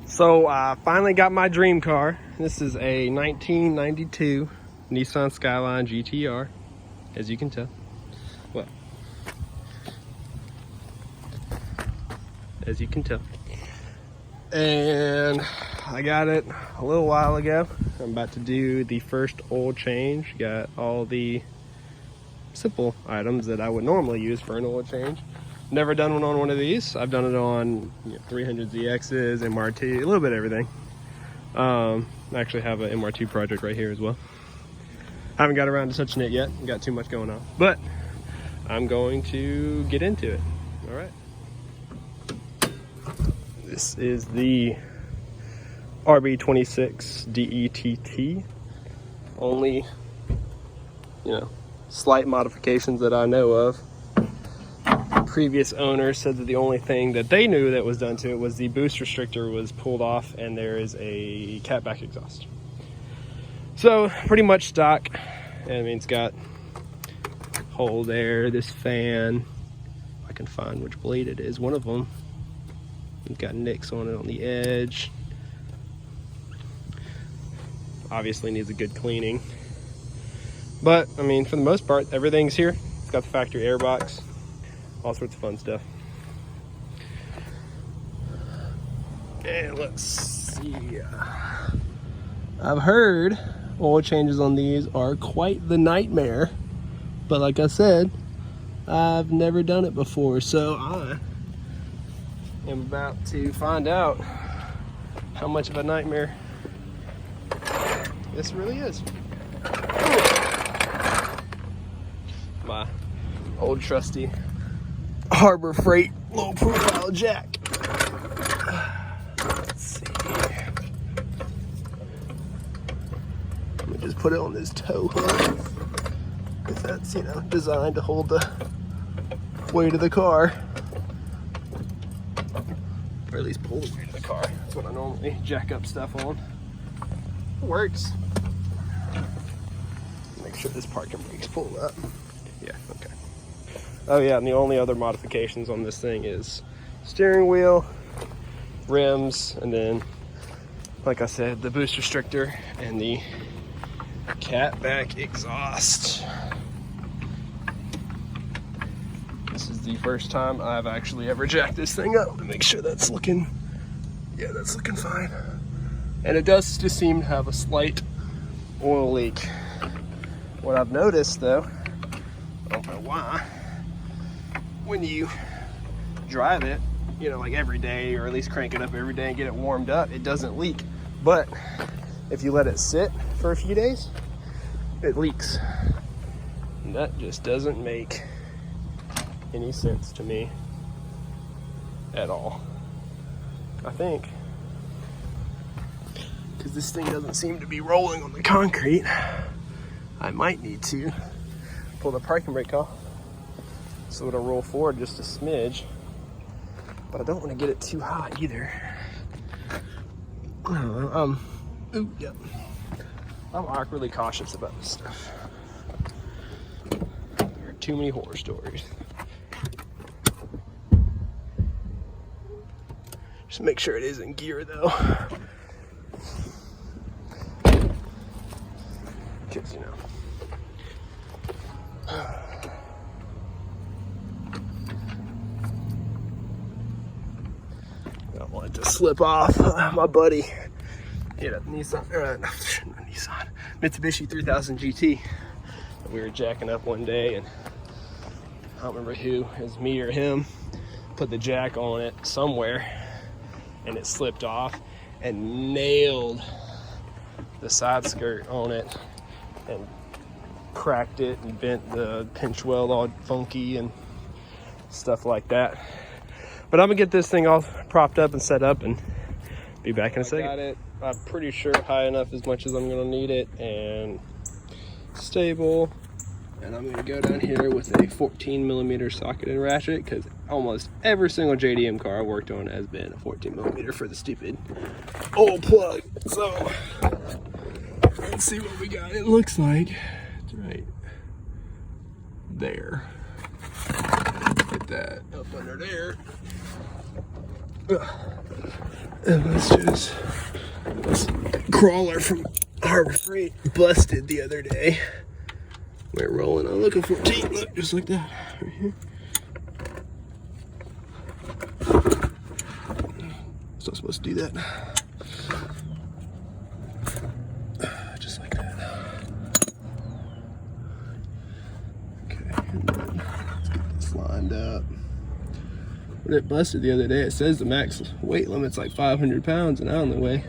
So I finally got my dream car. This is a 1992 Nissan Skyline GTR, as you can tell. Well, as you can tell. And I got it a little while ago. I'm about to do the first oil change. Got all the simple items that I would normally use for an oil change. Never done one of these. I've done it on 300ZXs, MR2, a little bit of everything. I actually have an MR2 project right here as well. I haven't got around to touching it yet. Got too much going on, but I'm going to get into it. All right. This is the RB26 DETT. Only, slight modifications that I know of. Previous owner said that the only thing that they knew that was done to it was the boost restrictor was pulled off and there is a catback exhaust. So pretty much stock. I mean, it's got hole there, this fan. I can find which blade it is, one of them. It's got nicks on it on the edge. Obviously needs a good cleaning. But I mean, for the most part, everything's here. It's got the factory air box. All sorts of fun stuff. And let's see. I've heard oil changes on these are quite the nightmare, but like I said, I've never done it before, so I am about to find out how much of a nightmare this really is. My old trusty Harbor Freight low profile jack. Let's see. Let me just put it on this tow hook, because that's designed to hold the weight of the car, or at least pull the weight of the car. That's what I normally jack up stuff on. It works. Make sure this parking brake's pulled up. Yeah, okay. Oh yeah, and the only other modifications on this thing is steering wheel, rims, and then, like I said, the boost restrictor and the catback exhaust. This is the first time I've actually ever jacked this thing up to make sure that's looking, yeah, that's looking fine. And it does just seem to have a slight oil leak. What I've noticed though, I don't know why, when you drive it, like every day, or at least crank it up every day and get it warmed up, it doesn't leak. But if you let it sit for a few days, it leaks. And that just doesn't make any sense to me at all. I think, because this thing doesn't seem to be rolling on the concrete, I might need to pull the parking brake off so it'll roll forward just a smidge, but I don't want to get it too hot either. Ooh, yeah. I'm awkwardly cautious about this stuff. There are too many horror stories. Just make sure it is in gear though. Because, I don't want it to slip off. My buddy, Mitsubishi 3000 GT. We were jacking up one day, and I don't remember who, it was me or him, put the jack on it somewhere, and it slipped off and nailed the side skirt on it and cracked it and bent the pinch weld all funky and stuff like that. But I'm gonna get this thing all propped up and set up and be back in a second. Got it, I'm pretty sure high enough as much as I'm gonna need it and stable. And I'm gonna go down here with a 14mm socket and ratchet, because almost every single JDM car I worked on has been a 14mm for the stupid old plug. So let's see what we got. It looks like it's right there. Get that up under there. And let's just, this crawler from Harbor Freight busted the other day. We're rolling on looking 14, look, just like that, right here. Still supposed to do that. Just like that. Okay, and then let's get this lined up. When it busted the other day, it says the max weight limit's like 500 pounds, and I only weigh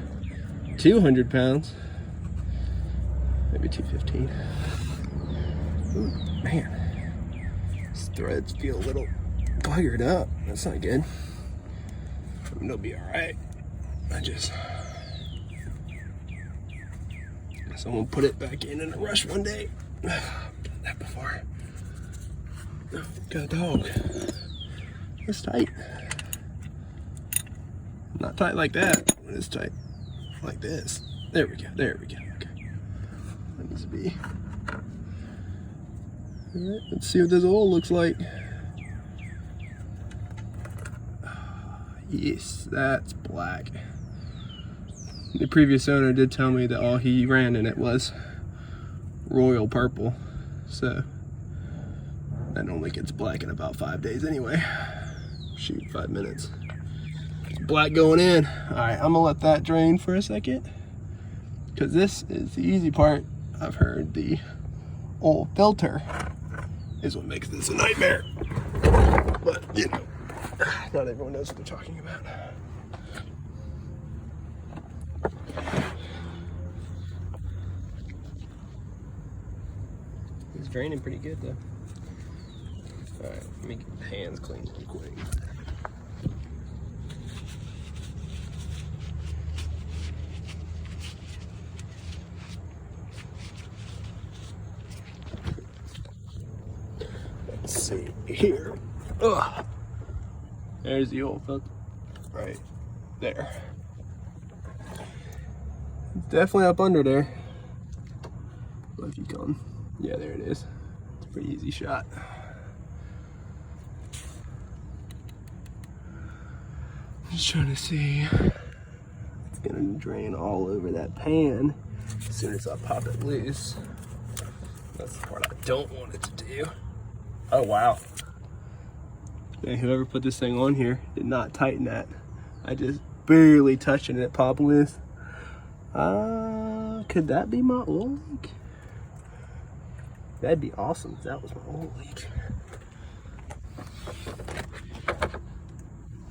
200 pounds. Maybe 215. Ooh, man. These threads feel a little buggered up. That's not good. I mean, it'll be alright. Someone put it back in a rush one day. I've done that before. Oh, got a dog. It's tight. Not tight like that, but it's tight like this. There we go, there we go. Okay. That needs to be. Alright, let's see what this oil looks like. Yes, that's black. The previous owner did tell me that all he ran in it was royal purple. So that normally gets black in about 5 days anyway. Shoot, 5 minutes. Black going in. Alright, I'm gonna let that drain for a second, because this is the easy part. I've heard the oil filter is what makes this a nightmare. But, you know, not everyone knows what they're talking about. It's draining pretty good though. Alright, let me get the hands clean real quick. Let's see here. Ugh. There's the oil filter. Right there. It's definitely up under there. But if you come, yeah, there it is. It's a pretty easy shot. Just trying to see. It's gonna drain all over that pan as soon as I pop it loose. That's the part I don't want it to do. Oh wow. Man, whoever put this thing on here did not tighten that. I just barely touched it and it popped loose. Could that be my oil leak? That'd be awesome if that was my oil leak.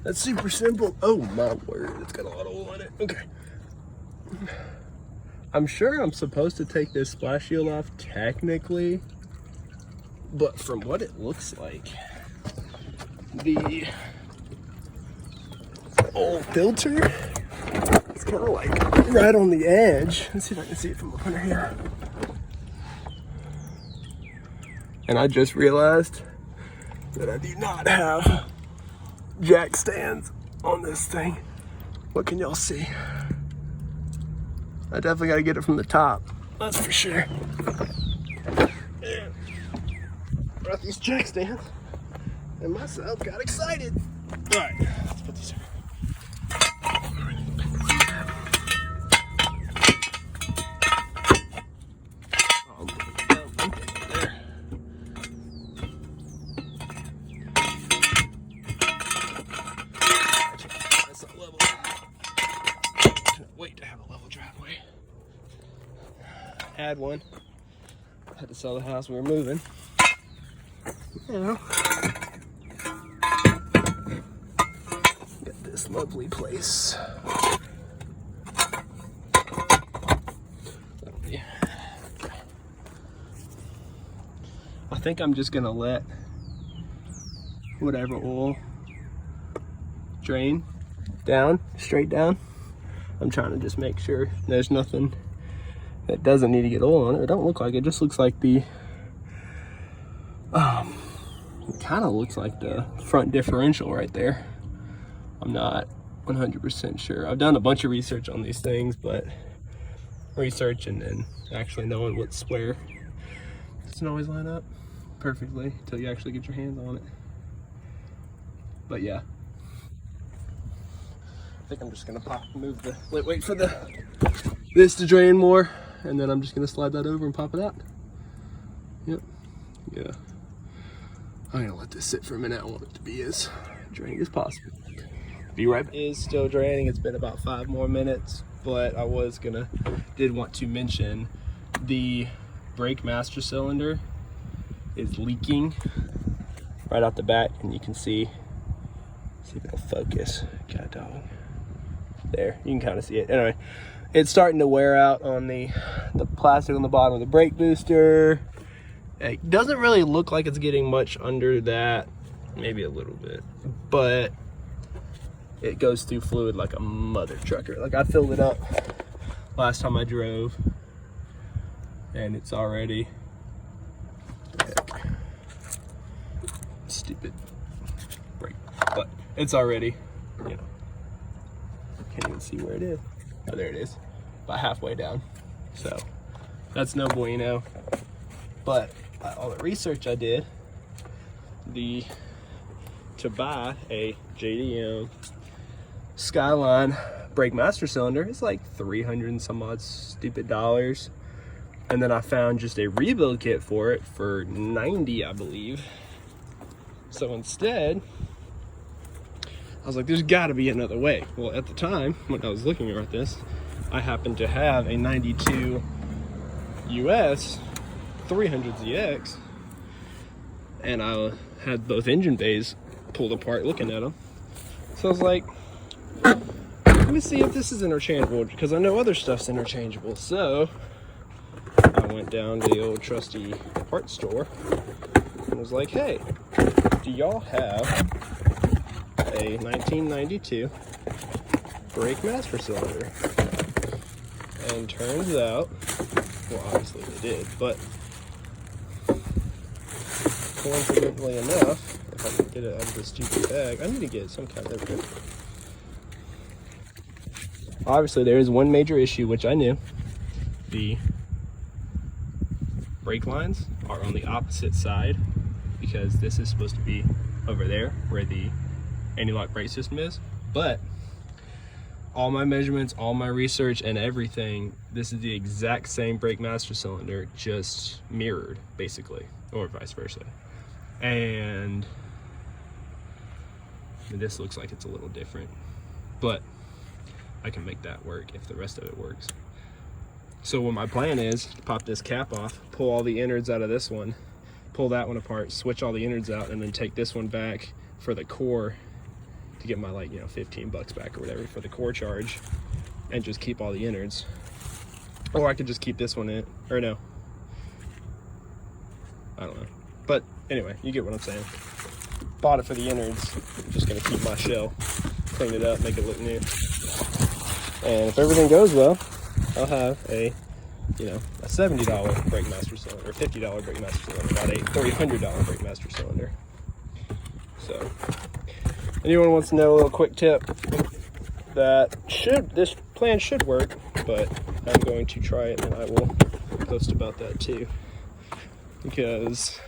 That's super simple. Oh my word, it's got a lot of oil in it. Okay. I'm sure I'm supposed to take this splash shield off technically, but from what it looks like, the oil filter is kind of like right on the edge. Let's see if I can see it from up under here. And I just realized that I do not have jack stands on this thing. What can y'all see? I definitely gotta get it from the top, that's for sure. Yeah. Brought these jack stands and myself got excited. All right, let's put these in. Wait to have a level driveway. Had one. Had to sell the house we were moving. You know, got this lovely place. I think I'm just gonna let whatever oil drain down, straight down. I'm trying to just make sure there's nothing that doesn't need to get oil on it. It don't look like it. It just looks like the it kind of looks like the front differential right there. I'm not 100% sure. I've done a bunch of research on these things, but research and then actually knowing what's where doesn't always line up perfectly until you actually get your hands on it. But yeah, think I'm just gonna wait for this to drain more, and then I'm just gonna slide that over and pop it out. Yep. Yeah. I'm gonna let this sit for a minute. I want it to be as draining as possible. Be right back. It is still draining. It's been about 5 more minutes, but I did want to mention the brake master cylinder is leaking right out the back, and you can see if it'll focus. God dog. There, you can kind of see it. Anyway, it's starting to wear out on the plastic on the bottom of the brake booster. It doesn't really look like it's getting much under that, maybe a little bit, but it goes through fluid like a mother trucker. Like, I filled it up last time I drove, and it's already, stupid brake, but it's already, you know, can't even see where it is. Oh, there it is, about halfway down. So that's no bueno. But all the research I did, to buy a JDM Skyline brake master cylinder, it's like 300 and some odd stupid dollars. And then I found just a rebuild kit for it for 90, I believe. So instead, I was like, there's gotta be another way. Well, at the time, when I was looking at this, I happened to have a 92 US 300ZX, and I had both engine bays pulled apart looking at them. So I was like, let me see if this is interchangeable, because I know other stuff's interchangeable. So I went down to the old trusty parts store and was like, hey, do y'all have a 1992 brake master cylinder? And turns out, well, obviously they did, but coincidentally enough, if I can get it out of this stupid bag, I need to get some kind of, obviously there is one major issue, which I knew. The brake lines are on the opposite side, because this is supposed to be over there where the anti-lock brake system is. But all my measurements, all my research and everything, this is the exact same brake master cylinder, just mirrored basically, or vice versa. And this looks like it's a little different, but I can make that work if the rest of it works. So what my plan is to pop this cap off, pull all the innards out of this one, pull that one apart, switch all the innards out, and then take this one back for the core to get my, like, you know, 15 bucks back or whatever for the core charge, and just keep all the innards. Or I could just keep this one in, or no, I don't know. But anyway, you get what I'm saying. Bought it for the innards. I'm just gonna keep my shell, clean it up, make it look new. And if everything goes well, I'll have a, you know, a $70 brake master cylinder, or $50 brake master cylinder, not a $300 brake master cylinder. So, anyone wants to know a little quick tip, this plan should work, but I'm going to try it, and I will post about that too, because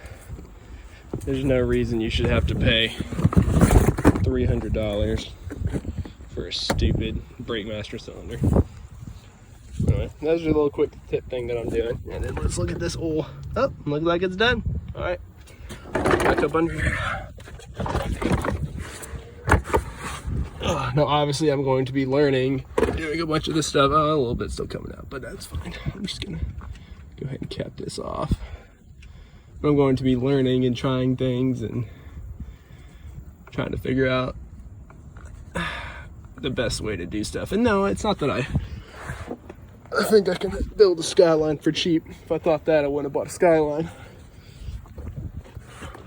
there's no reason you should have to pay $300 for a stupid brake master cylinder. Anyway, that's just a little quick tip thing that I'm doing. And then let's look at this oil. Oh, looks like it's done. All right, back up under here. Now, obviously, I'm going to be learning, doing a bunch of this stuff. Oh, a little bit's still coming out, but that's fine. I'm just gonna go ahead and cap this off. I'm going to be learning and trying things and trying to figure out the best way to do stuff. And no, it's not that I think I can build a Skyline for cheap. If I thought that, I wouldn't have bought a Skyline.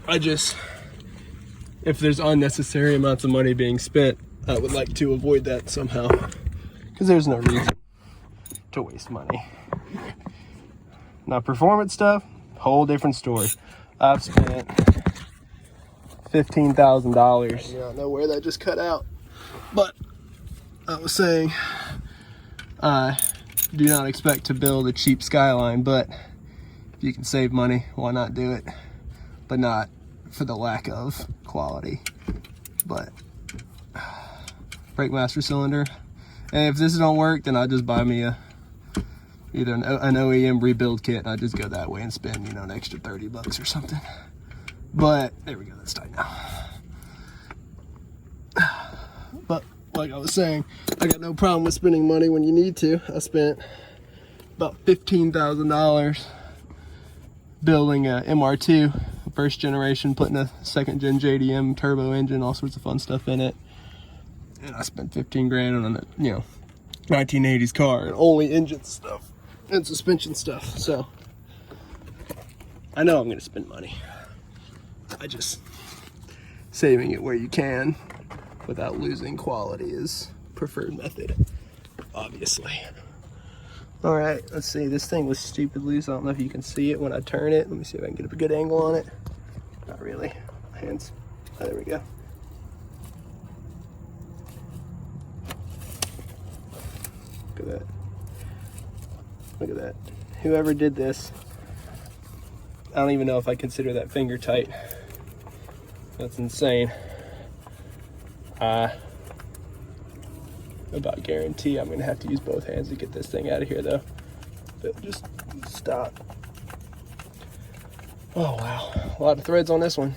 If there's unnecessary amounts of money being spent, I would like to avoid that somehow, because there's no reason to waste money. Now, performance stuff, whole different story. I've spent $15,000. I don't know where that just cut out, but I was saying I do not expect to build a cheap Skyline, but if you can save money, why not do it? But not for the lack of quality. But brake master cylinder. And if this don't work, then I'll just buy me either an OEM rebuild kit, and I just go that way and spend, you know, an extra 30 bucks or something. But there we go, that's tight now. But like I was saying, I got no problem with spending money when you need to. I spent about $15,000 building a MR2, first generation, putting a second gen JDM turbo engine, all sorts of fun stuff in it. And I spent 15 grand on a, you know, 1980s car, and only engine stuff and suspension stuff. So I know I'm gonna spend money. I just, saving it where you can without losing quality is preferred method, obviously. All right, let's see. This thing was stupid loose. I don't know if you can see it when I turn it. Let me see if I can get a good angle on it. Not really. Hands. Oh, there we go. Look at that. Look at that. Whoever did this, I don't even know if I consider that finger tight. That's insane. I about guarantee I'm gonna have to use both hands to get this thing out of here though. But just stop. Oh wow, a lot of threads on this one.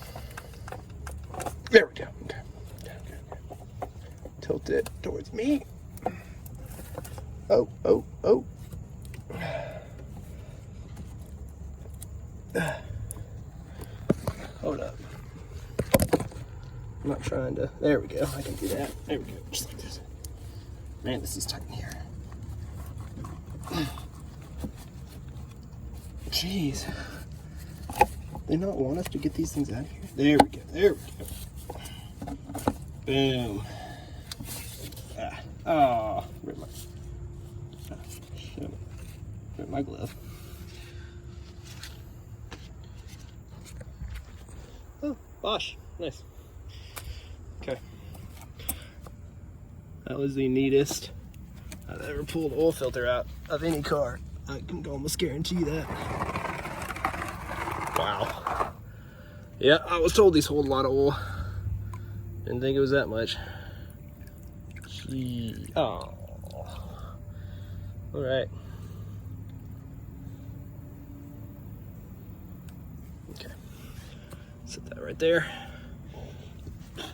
There we go. Okay. Okay. Tilt it towards me. Oh, oh, oh. Hold up. I'm not trying to, there we go. I can do that. There we go, just like this. Man, this is tight in here. Jeez. They not want us to get these things out of here? There we go, there we go. Boom. Ah, oh, rip my, rip my glove. Oh, Bosch, nice. Okay. That was the neatest I've ever pulled oil filter out of any car. I can almost guarantee that. Wow. Yeah, I was told these hold a lot of oil. Didn't think it was that much. Gee. Oh. All right. Okay. Set that right there. I'll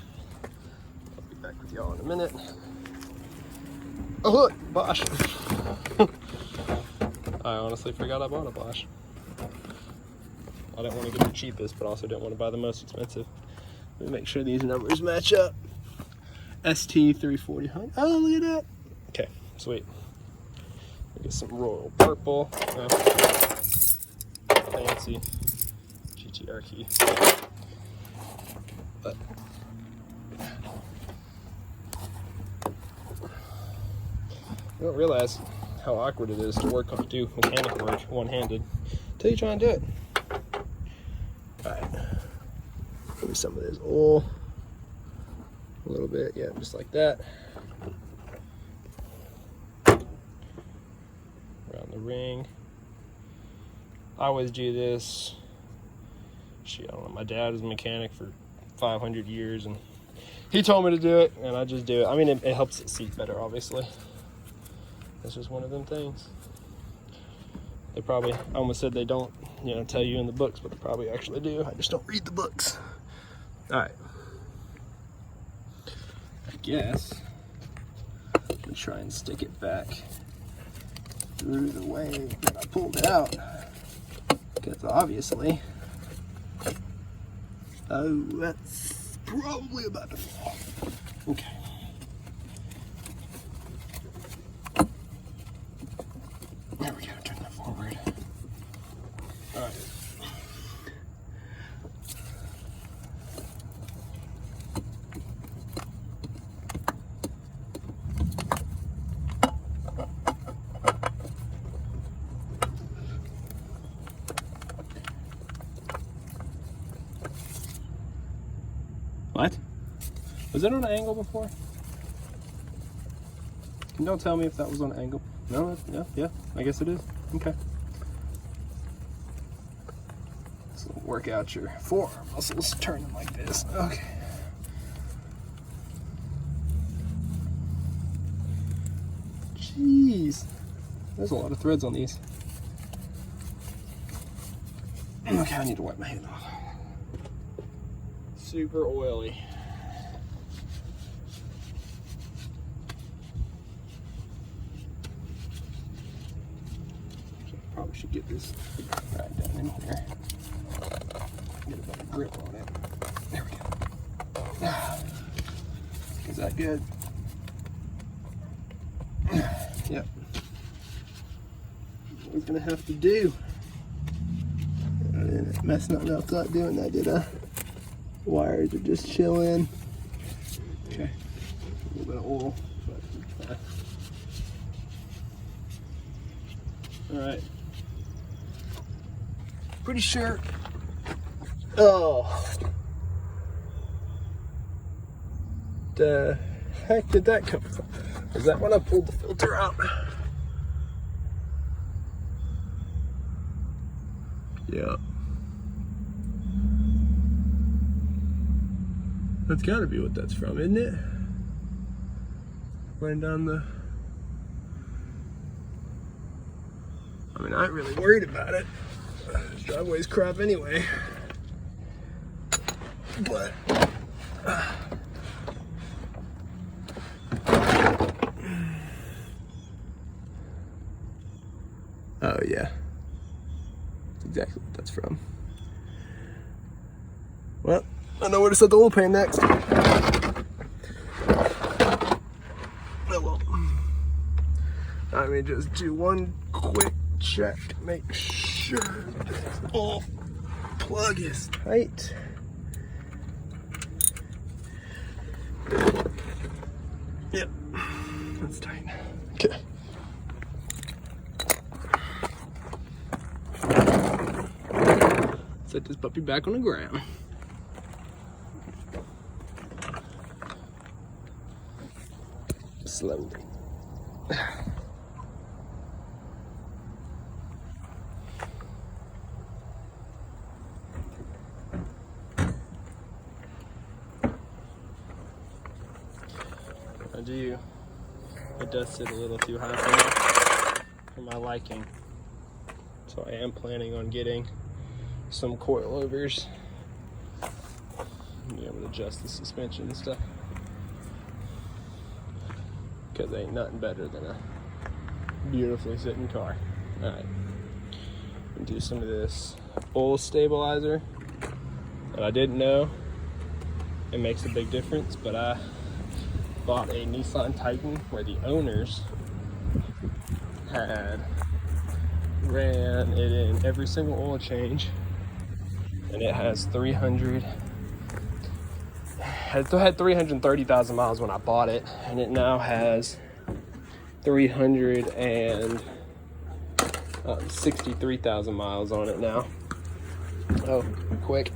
be back with y'all in a minute. Oh look, Bosch. I honestly forgot I bought a Bosch. I didn't want to get the cheapest, but also didn't want to buy the most expensive. Let me make sure these numbers match up. ST340. Oh, look at that. Okay, sweet. Get some royal purple. Fancy GTR key. But you don't realize how awkward it is to work on, do mechanic work one-handed until you try and do it. Alright, give me some of this oil, a little bit, yeah, just like that. Around the ring. I always do this. Shit, I don't know, my dad is a mechanic for 500 years and he told me to do it and I just do it. I mean, it helps it seat better, obviously. It's just one of them things. They probably, I almost said they don't, you know, tell you in the books, but they probably actually do. I just don't read the books. All right. I guess I'm gonna try and stick it back through the way that I pulled it out. Because obviously, oh, that's probably about to fall. Okay. There we go, turn that forward. All right. What? Was that on an angle before? Can y'all tell me if that was on an angle? No, yeah, I guess it is. Okay. So work out your forearm muscles, turn them like this. Okay. Jeez. There's a lot of threads on these. Okay, I need to wipe my hand off. Super oily. Probably should get this right down in here. Get a better grip on it. There we go. Is that good? Yep. What we're gonna have to do. I didn't mess nothing else up doing that, did I? Wires are just chilling. Okay. A little bit of oil, but fine. Alright. Pretty sure. Oh. The heck did that come from? Is that when I pulled the filter out? Yeah. That's gotta be what that's from, isn't it? Running down the... I mean, I ain't really worried about it. This driveway's crap anyway. But... oh yeah. That's exactly what that's from. Well, I know where to set the oil pan next. Oh well. Let me just do one quick check. Make sure this oil plug is tight. Yep, that's tight. Okay. Set this puppy back on the ground. Slowly. It does sit a little too high for my liking. So I am planning on getting some coilovers. Be able to adjust the suspension and stuff. Because ain't nothing better than a beautifully sitting car. Alright. Do some of this oil stabilizer that I didn't know it makes a big difference, but I bought a Nissan Titan where the owners had ran it in every single oil change, and it has 330,000 miles when I bought it, and it now has 363,000 miles on it now. Oh, quick.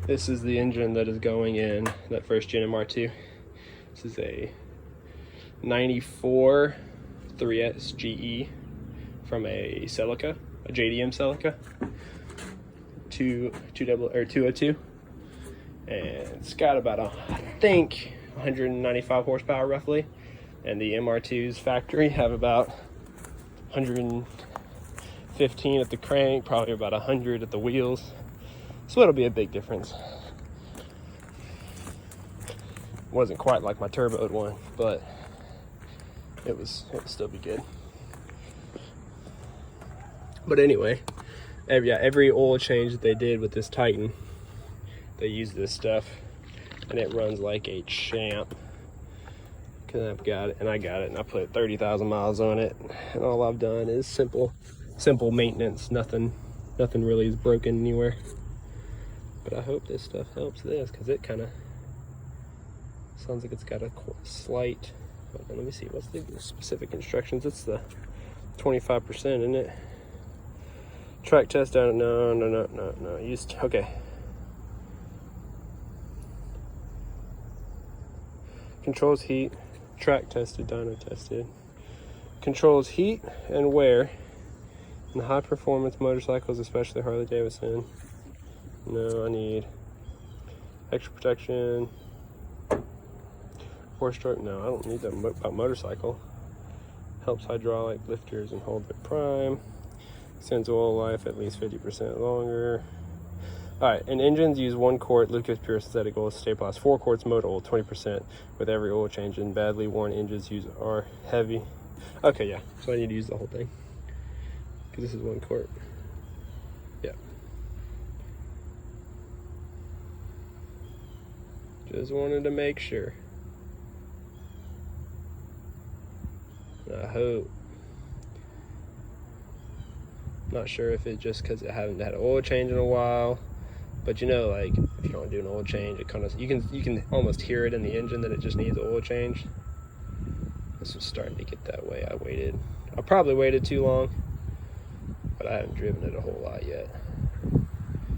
This is the engine that is going in that first gen MR2. This is a 94 3S GE from a Celica, a JDM Celica, 202. And it's got about, I think, 195 horsepower roughly. And the MR2's factory have about 115 at the crank, probably about 100 at the wheels. So it'll be a big difference. Wasn't quite like my turboed one, but it'll still be good. But anyway, every oil change that they did with this Titan, they use this stuff, and it runs like a champ. Cause I got it, and I put 30,000 miles on it, and all I've done is simple maintenance. Nothing really is broken anywhere. But I hope this stuff helps this, because it kind of sounds like it's got a slight. Let me see, what's the specific instructions? It's the 25%, isn't it? Track test down. No. Okay. Controls heat. Track tested, dyno tested. Controls heat and wear in high performance motorcycles, especially Harley Davidson. No, I need extra protection. 4-stroke. No, I don't need that about motorcycle. Helps hydraulic lifters and hold their prime. Extends oil life at least 50% longer. All right, and engines use 1 quart Lucas Pure synthetic oil to stabilize. 4 quarts motor oil, 20% with every oil change. And badly worn engines use are heavy. Okay, yeah, so I need to use the whole thing because this is 1 quart. Yeah. Just wanted to make sure. I hope. Not sure if it's just because I haven't had an oil change in a while, but you know, like if you don't do an oil change, it kind of you can almost hear it in the engine that it just needs an oil change. This was starting to get that way. I probably waited too long, but I haven't driven it a whole lot yet.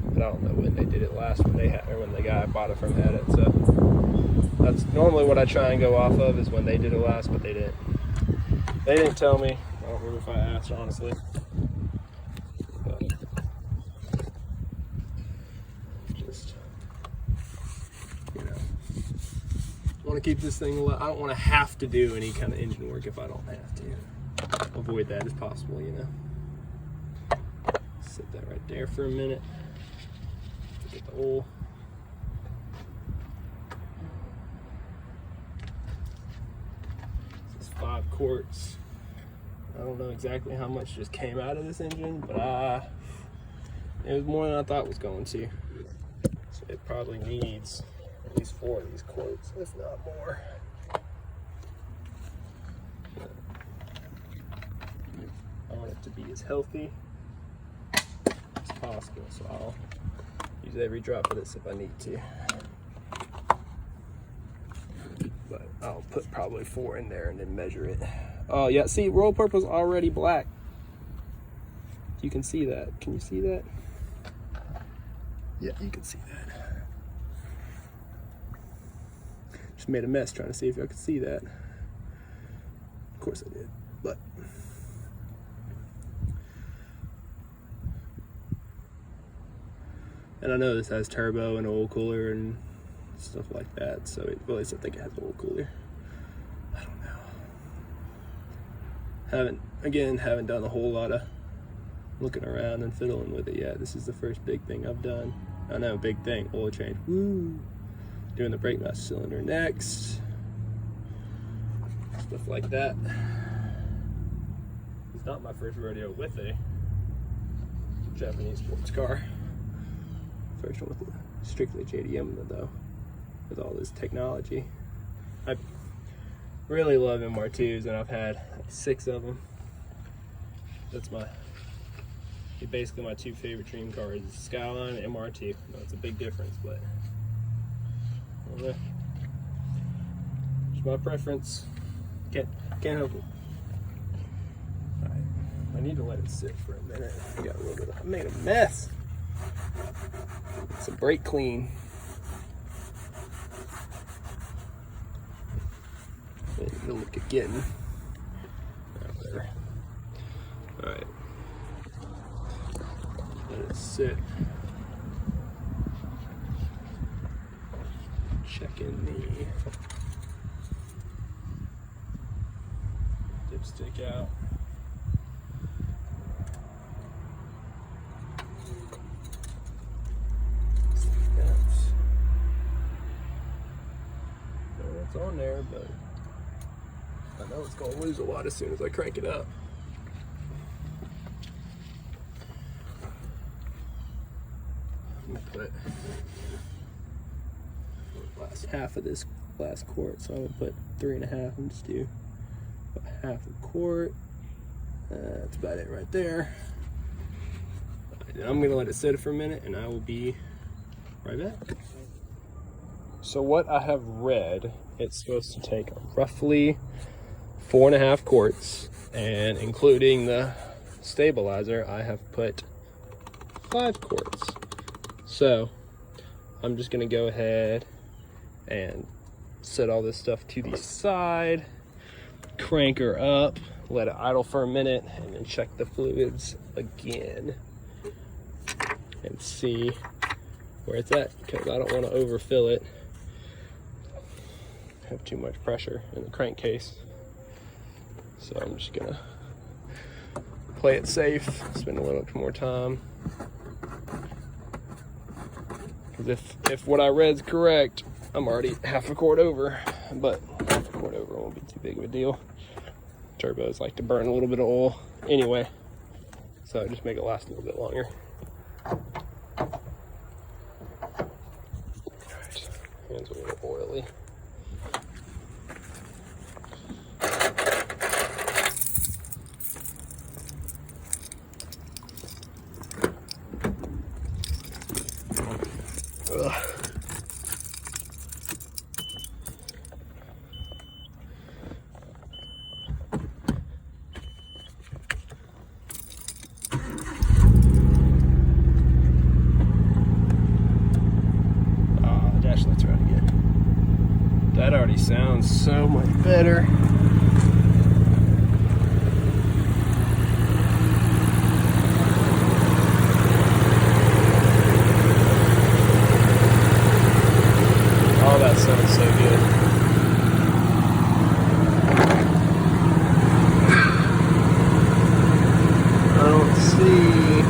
But I don't know when they did it last, when the guy I bought it from had it. So that's normally what I try and go off of, is when they did it last, but they didn't. They didn't tell me. I don't remember if I asked, honestly. But just, you know, I want to keep this thing alive. I don't want to have to do any kind of engine work if I don't have to. Avoid that as possible, you know. Set that right there for a minute. Get the oil. This is 5 quarts. I don't know exactly how much just came out of this engine, but it was more than I thought it was going to. So it probably needs at least 4 of these quarts, if not more. I want it to be as healthy as possible, so I'll use every drop of this if I need to. But I'll put probably 4 in there and then measure it. Oh yeah, see, roll purple's already black. You can see that. Can you see that? Yeah, you can see that. Just made a mess trying to see if y'all could see that. Of course I did, but. And I know this has turbo and oil cooler and stuff like that, so at least I think it has oil cooler. I don't know. Haven't done a whole lot of looking around and fiddling with it yet. This is the first big thing I've done. I know, big thing, oil change. Woo! Doing the brake master cylinder next. Stuff like that. It's not my first rodeo with a Japanese sports car. First one with a strictly JDM though, with all this technology. I really love MR2s, and I've had like 6 of them. That's basically my 2 favorite dream cars: Skyline and MR2. I know it's a big difference, but I don't know. It's my preference. Can't help it. Alright, I need to let it sit for a minute. I made a mess. It's a brake clean. It'll look again. There. All right. Let it sit. Check in the dipstick out. It's on there, but I know it's going to lose a lot as soon as I crank it up. I'm going to put last half of this last quart, so I'm going to put 3.5 and just do about half a quart. That's about it right there. And I'm going to let it sit for a minute, and I will be right back. So what I have read, it's supposed to take roughly 4.5 quarts, and including the stabilizer, I have put 5 quarts. So I'm just gonna go ahead and set all this stuff to the side, crank her up, let it idle for a minute, and then check the fluids again and see where it's at, because I don't want to overfill it, have too much pressure in the crankcase. So I'm just gonna play it safe, spend a little bit more time. Because if what I read's correct, I'm already half a quart over, but half a quart over won't be too big of a deal. Turbos like to burn a little bit of oil anyway, so just make it last a little bit longer. Alright, hands a little oily. Ugh. Let's try it again. That already sounds so much better. Oh, that sounds so good. I don't see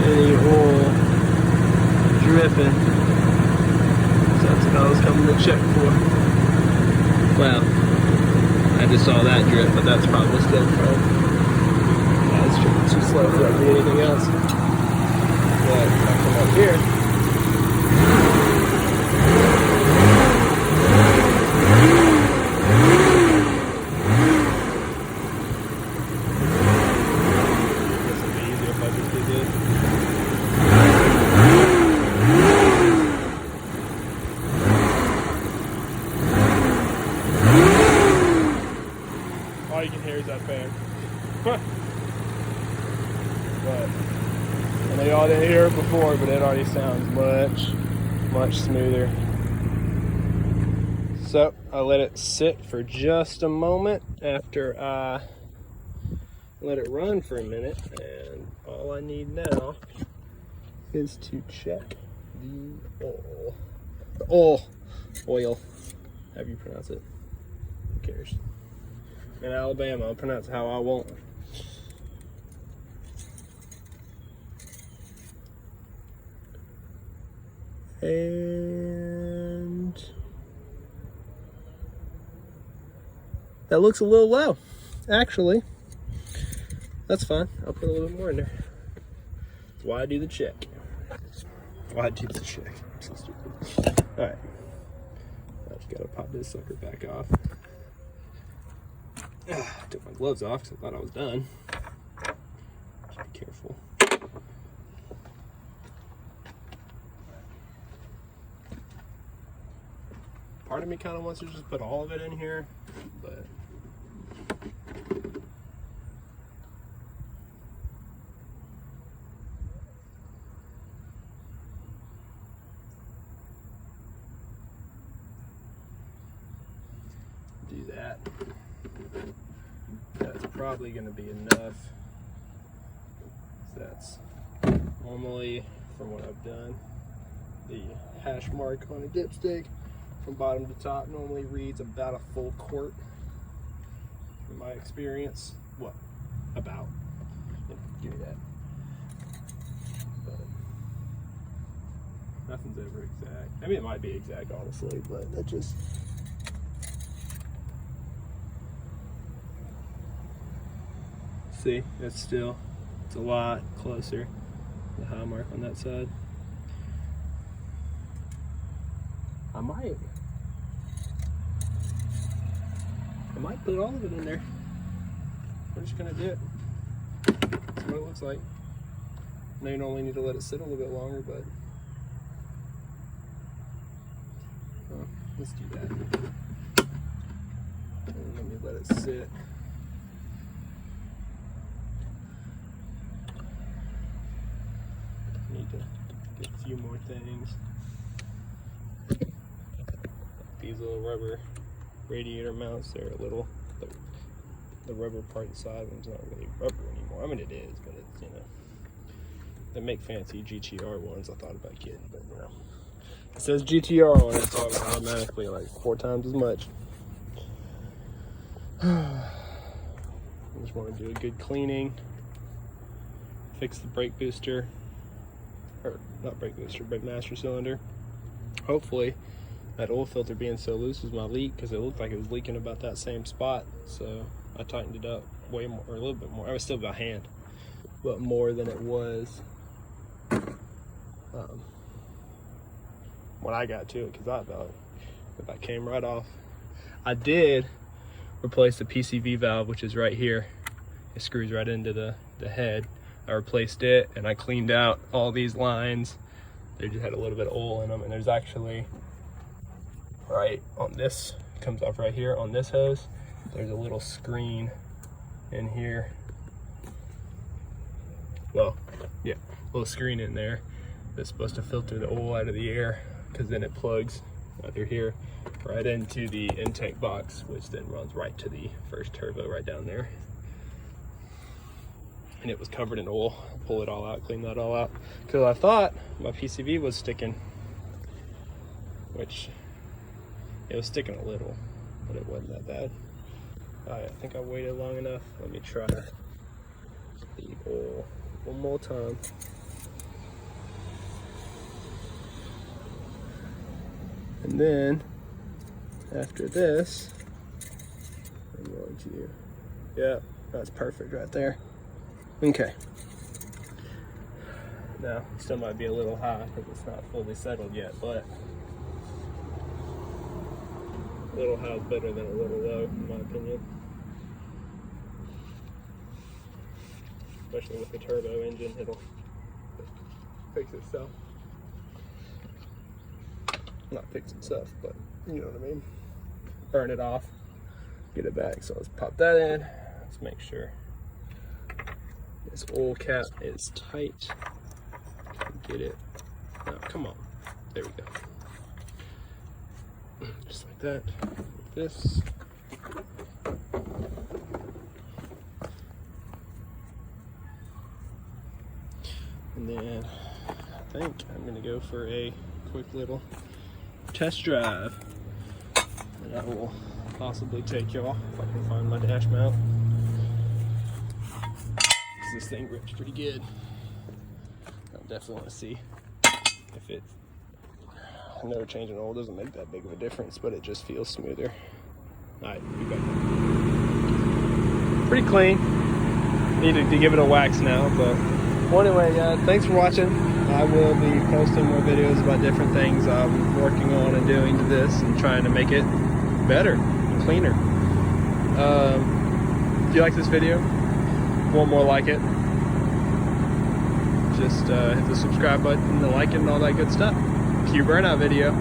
any oil dripping. That's what I was coming to check for. Well, I just saw that drip, but that's probably still from. Yeah, it's dripping too slow for that to be anything else. But if I come up here. This would be easier if I just did this. All you can hear is that fan. But I know y'all didn't hear it before, but it already sounds much smoother. So I let it sit for just a moment after I let it run for a minute, and all I need now is to check the oil. However you pronounce it. Who cares? In Alabama, I'll pronounce it how I want. And that looks a little low, actually. That's fine. I'll put a little bit more in there. That's why I do the check. I'm so stupid. All right. I just gotta pop this sucker back off. Took my gloves off because I thought I was done. Just be careful. Part of me kind of wants to just put all of it in here, but do that. That's probably going to be enough. That's normally, from what I've done, the hash mark on a dipstick from bottom to top normally reads about a full quart. In my experience, what? About. Yeah, give me that. But nothing's ever exact. I mean, it might be exact, honestly, but that just. See, it's a lot closer. The high mark on that side. I might put all of it in there. We're just gonna do it. That's what it looks like. I know you normally need to let it sit a little bit longer, but let's do that. And let me let it sit. Need to get a few more things. These little rubber radiator mounts, they're a little, the rubber part inside one's not really rubber anymore. I mean, it is, but it's, you know, they make fancy GTR ones. I thought about getting, but you know, it says GTR on it, so it's automatically like 4 times as much. I just want to do a good cleaning, fix the brake booster, or not brake booster, brake master cylinder. Hopefully that oil filter being so loose was my leak, because it looked like it was leaking about that same spot. So I tightened it up way more, or a little bit more. I was still by hand, but more than it was when I got to it, because I thought that came right off. I did replace the PCV valve, which is right here. It screws right into the head. I replaced it, and I cleaned out all these lines. They just had a little bit of oil in them, and there's actually, right on this, comes off right here on this hose, there's a little screen in here. Well, yeah, a little screen in there that's supposed to filter the oil out of the air, because then it plugs under here right into the intake box, which then runs right to the first turbo right down there. And it was covered in oil. Pull it all out, clean that all out, because I thought my PCV was sticking, which it was sticking a little, but it wasn't that bad. I think I waited long enough. Let me try the oil one more time. And then after this, I'm going to, yeah, that's perfect right there. Okay. Now, it still might be a little high because it's not fully settled yet, but a little high is better than a little low, in my opinion. Especially with the turbo engine, it'll fix itself. Not fix itself, but you know what I mean. Burn it off, get it back. So let's pop that in. Let's make sure this oil cap is tight. Get it. Oh, come on. There we go. Just like that. Like this. And then I think I'm going to go for a quick little test drive. And I will possibly take y'all if I can find my dash mount. Because this thing grips pretty good. I definitely want to see if it, I know changing oil doesn't make that big of a difference, but it just feels smoother. Alright, be back. Pretty clean. Needed to give it a wax now, but well, anyway, thanks for watching. I will be posting more videos about different things I'm working on and doing to this and trying to make it better and cleaner. If you like this video, want more like it, just hit the subscribe button, the like it, and all that good stuff. Cue burnout video.